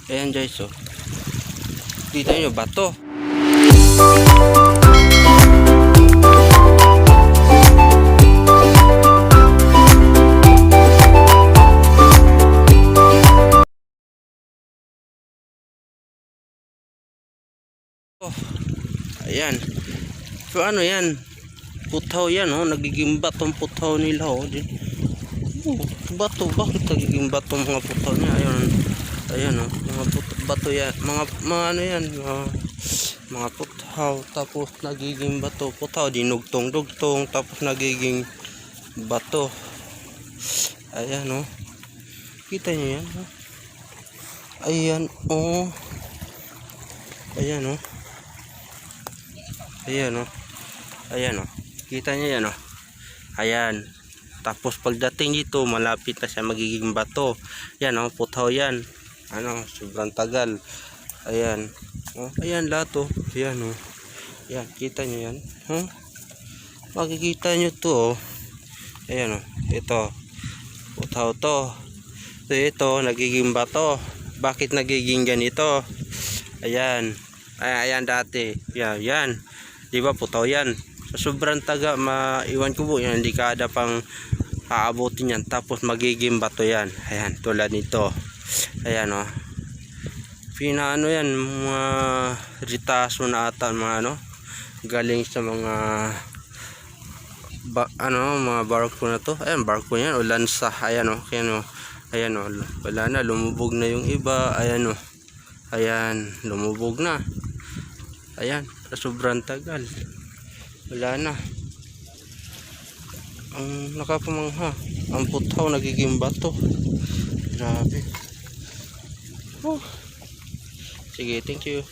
Ayan guys, oh. Kita nyo, bato. Oh, ayan. So ano yan? Putaw yan, oh. Nagiging batong putaw nila, oh. Oh, bato, bakit nagiging bato mga putaw niya? Ayan. Ayan, oh. Mga bato yan. Mga ano yan, mga putaw. Tapos nagiging bato. Putaw, dinugtong-dugtong. Tapos nagiging bato. Ayan, oh. Kita nyo yan, oh. Ayan, oh. Ayan, oh. Ayan, oh. Ayan, oh. Kita nyo yan, oh. Ayan. Tapos pagdating dito, malapit na siya magiging bato. Yan, oh. Putaw yan. Ano, sobrang tagal. Ayan. Oh, ayan lahat, oh. Ayan, oh. Ayan, kita nyo yan. Huh? Makikita nyo to, oh. Ayan, oh. Ito. Putaw to. So, ito, nagiging bato. Bakit nagiging ganito? Ayan. Ayan dati. Yan, yan. Diba, putaw yan. So, sobrang taga, maiwan ko po yan. Hindi ka ada pang aabutin yan. Tapos magiging bato yan. Ayan, tulad nito. Ayan, oh. Pinaano yan, mga ritaso na ata, mga ano, galing sa mga mga barko na to. Ayan, barko yan, o lansa. Ayan, oh. Ayan, oh. Ayan, oh. Wala na, lumubog na yung iba. Ayan, oh. Ayan, lumubog na. Ayan, sobrang tagal. Wala na. Ang nakapamangha, ang putaw nagiging bato. Grabe. Oh. Sige, thank you.